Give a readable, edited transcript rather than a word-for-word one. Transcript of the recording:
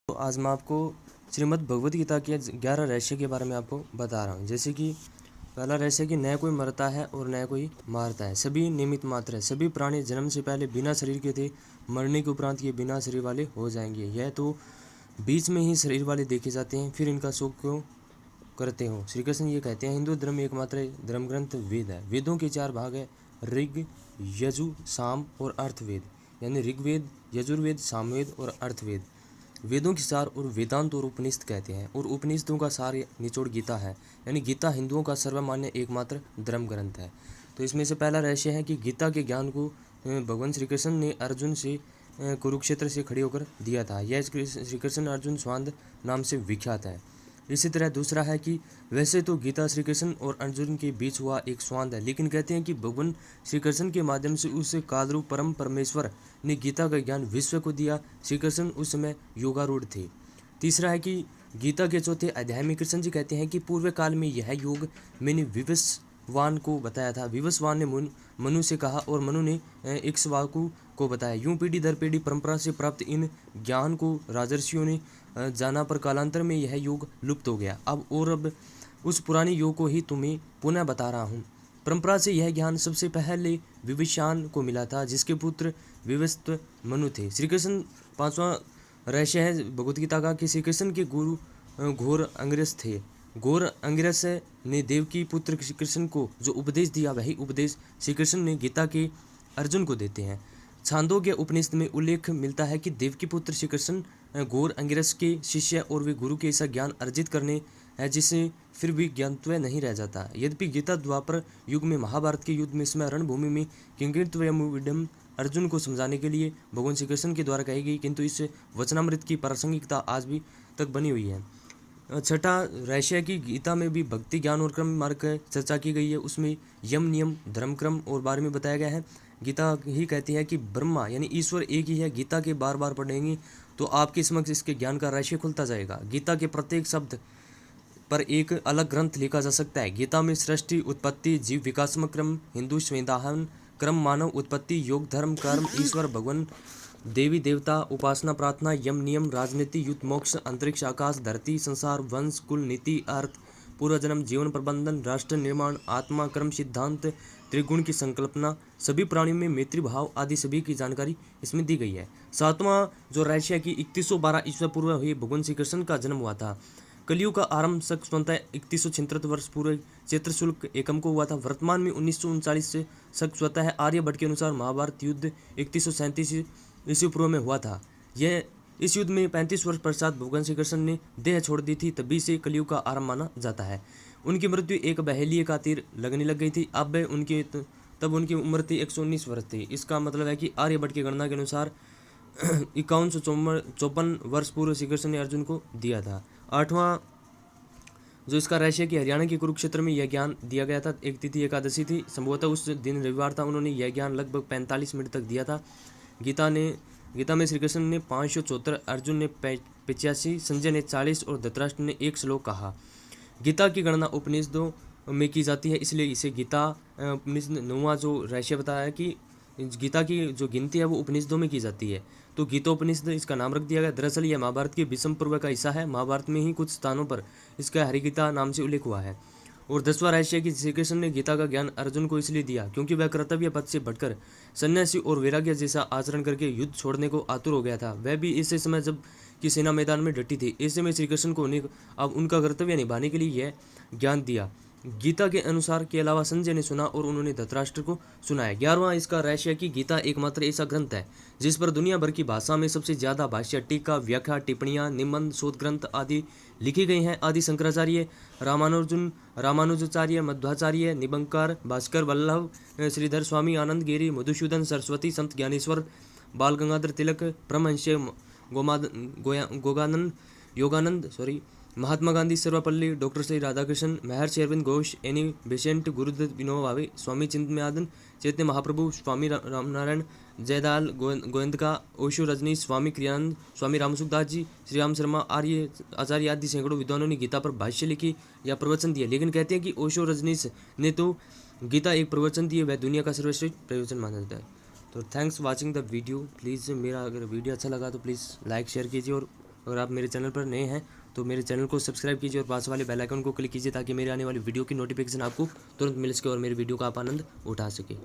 तो आज मैं आपको श्रीमद् भगवद गीता के 11 रहस्य के बारे में आपको बता रहा हूँ। जैसे कि पहला रहस्य कि न कोई मरता है और न कोई मारता है, सभी निमित्त मात्र है। सभी प्राणी जन्म से पहले बिना शरीर के थे, मरने के उपरांत ये बिना शरीर वाले हो जाएंगे। यह तो बीच में ही शरीर वाले देखे जाते हैं, फिर इनका शोक क्यों करते हो। श्री कृष्ण ये कहते हैं, हिंदू धर्म एकमात्र धर्म ग्रंथ वेद है। वेदों के 4 भाग है, ऋग, यजु, साम और अर्थवेद। यानी ऋग्वेद, यजुर्वेद, सामवेद और अर्थवेद। वेदों के सार और वेदांत और उपनिषद कहते हैं, और उपनिषदों का सार निचोड़ गीता है। यानी गीता हिंदुओं का सर्वमान्य एकमात्र धर्म ग्रंथ है। तो इसमें से पहला रहस्य है कि गीता के ज्ञान को भगवान श्री कृष्ण ने अर्जुन से कुरुक्षेत्र से खड़े होकर दिया था। यह श्री कृष्ण अर्जुन स्वांद नाम से विख्यात है। इसी तरह दूसरा है कि वैसे तो गीता श्री कृष्ण और अर्जुन के बीच हुआ एक स्वांद है, लेकिन कहते हैं कि भगवान श्री कृष्ण के माध्यम से उस कालरूप परम परमेश्वर ने गीता का ज्ञान विश्व को दिया। श्री कृष्ण उस समय योगारूढ़ थे। तीसरा है कि गीता के 4थे अध्याय में कृष्ण जी कहते हैं कि पूर्व काल में यह योग मैंने विवस्वान को बताया था। विवस्वान ने मनु से कहा और मनु ने इक्ष्वाकु को बताया। यूं पीढ़ी दर पीढ़ी परंपरा से प्राप्त इन ज्ञान को राजर्षियों ने जाना, पर कालांतर में यह योग लुप्त हो गया। अब उस पुराने योग को ही तुम्हें पुनः बता रहा हूँ। परंपरा से यह ज्ञान सबसे पहले विवस्वान को मिला था, जिसके पुत्र विवस्व मनु थे। श्री कृष्ण 5वां रहस्य है भगवद गीता का कि श्री कृष्ण के गुरु घोर अंगिरस थे। घोर अंगिरस ने देवकी पुत्र श्री कृष्ण को जो उपदेश दिया, वही उपदेश श्री कृष्ण ने गीता के अर्जुन को देते हैं। छांदोग्य उपनिषद में उल्लेख मिलता है कि देवकी पुत्र श्री कृष्ण घोर अंगिरस के शिष्य और वे गुरु के ऐसा ज्ञान अर्जित करने है जिससे फिर भी ज्ञानत्व नहीं रह जाता। यद्यपि गीता द्वापर युग में महाभारत के युद्ध में इसमें रणभूमि में किंकृत्वयमुविडम अर्जुन को समझाने के लिए भगवान श्री कृष्ण के द्वारा कही गई, किंतु इस वचनामृत की प्रासंगिकता आज भी तक बनी हुई है। छठा रहस्य की गीता में भी भक्ति ज्ञान और क्रम मार्ग की चर्चा की गई है। उसमें यम नियम धर्म क्रम और बारे में बताया गया है। गीता ही कहती है कि ब्रह्मा यानी ईश्वर एक ही है। गीता के बार बार पढ़ेंगे तो आपके समक्ष इसके ज्ञान का रहस्य खुलता जाएगा। गीता के प्रत्येक शब्द पर एक अलग ग्रंथ लिखा जा सकता है। गीता में सृष्टि, उत्पत्ति, जीव विकासमक क्रम, हिंदू संविधान क्रम, मानव उत्पत्ति, योग, धर्म, कर्म, ईश्वर, भगवान, देवी देवता, उपासना, प्रार्थना, यम नियम, राजनीति, युद्ध, मोक्ष, अंतरिक्ष, आकाश, धरती, संसार, वंश, कुल, नीति, अर्थ, पूर्व जन्म, जीवन प्रबंधन, राष्ट्र निर्माण, आत्मा, कर्म सिद्धांत, त्रिगुण की संकल्पना, सभी प्राणियों में मैत्री भाव आदि सभी की जानकारी इसमें दी गई है। 7वां जो रहस्य की 3112 ईस्वी पूर्व हुए भगवान श्री कृष्ण का जन्म हुआ था। कलयुग का आरंभ स्वतः 3136 वर्ष पूर्व चैत्र शुल्क एकम को हुआ था। वर्तमान में 1939 से स्वतः आर्यभट्ट के अनुसार महाभारत युद्ध 3137 ईस्वी पूर्व में हुआ था। यह इस युद्ध में 35 वर्ष पश्चात भगवान श्री कृष्ण ने देह छोड़ दी थी, तभी से कलयुग का आरंभ माना जाता है। उनकी मृत्यु एक बहेलिए का तीर लगने लग गई थी। तब उनकी उम्र थी 119 वर्ष थी। इसका मतलब है कि आर्यभट्ट की गणना के अनुसार 5154 वर्ष पूर्व श्री कृष्ण ने अर्जुन को दिया था। 8वां जो इसका रहस्य कि हरियाणा के कुरुक्षेत्र में यह ज्ञान दिया गया था। एक तिथि एकादशी थी, संभवतः उस दिन रविवार था। उन्होंने यह ज्ञान लगभग 45 मिनट तक दिया था। गीता में श्री कृष्ण ने 574, अर्जुन ने 85, संजय ने 40 और धृतराष्ट्र ने 1 श्लोक कहा। गीता की गणना उपनिषदों में की जाती है, इसलिए इसे गीता उपनिषद 9वां जो रहस्य बताया है कि गीता की जो गिनती है वो उपनिषदों में की जाती है, तो गीतोपनिषद इसका नाम रख दिया गया। दरअसल यह महाभारत के विषम पूर्व का हिस्सा है। महाभारत में ही कुछ स्थानों पर इसका हरिगीता नाम से उल्लेख हुआ है। और 10वां रहस्य कि श्री कृष्ण ने गीता का ज्ञान अर्जुन को इसलिए दिया क्योंकि वह कर्तव्य पथ से भटकर सन्यासी और वैराग्य जैसा आचरण करके युद्ध छोड़ने को आतुर हो गया था। वह भी ऐसे समय जब कि सेना मैदान में डटी थी। ऐसे में श्री कृष्ण को अब उनका कर्तव्य निभाने के लिए यह ज्ञान दिया। गीता के अनुसार के अलावा संजय ने सुना और उन्होंने धृतराष्ट्र को सुनाया। 11वां इसका रहस्य कि गीता एकमात्र ऐसा ग्रंथ है जिस पर दुनिया भर की भाषा में सबसे ज्यादा भाष्य, टीका, व्याख्या, टिप्पणियां, निबंध, शोध ग्रंथ आदि लिखी गई हैं। आदि शंकराचार्य, रामानुजाचार्य, मध्वाचार्य, निबंकर, भास्कर, वल्लभ, श्रीधर स्वामी, आनंद गिरी, मधुसूदन सरस्वती, संत ज्ञानेश्वर, बाल गंगाधर तिलक, परमहंस योगानंद महात्मा गांधी, सर्वपल्ली, डॉक्टर श्री राधाकृष्ण, महर्षि अरविंद घोष, एनी बेसेंट, गुरुदत्त विनोबा भावे, स्वामी चिन्मयानंद, चैतन्य महाप्रभु, स्वामी रामनारायण, जयदाल गोविंदका, ओशो रजनीश, स्वामी क्रियानंद, स्वामी रामसुखदास जी, श्री राम शर्मा, आचार्य आदि सैकड़ों विद्वानों ने गीता पर भाष्य लिखी या प्रवचन दिए। लेकिन कहते हैं कि ओशो रजनीश ने तो गीता एक प्रवचन दिए, वह दुनिया का सर्वश्रेष्ठ प्रवचन माना जाता है। तो thanks watching the video. Please मेरा अगर वीडियो अच्छा लगा तो प्लीज़ लाइक शेयर कीजिए और अगर आप मेरे चैनल पर नए हैं तो मेरे चैनल को सब्सक्राइब कीजिए और पास वाले बेल आइकन को क्लिक कीजिए ताकि मेरे आने वाली वीडियो की नोटिफिकेशन आपको तुरंत मिल सके और मेरी वीडियो का आप आनंद उठा सके।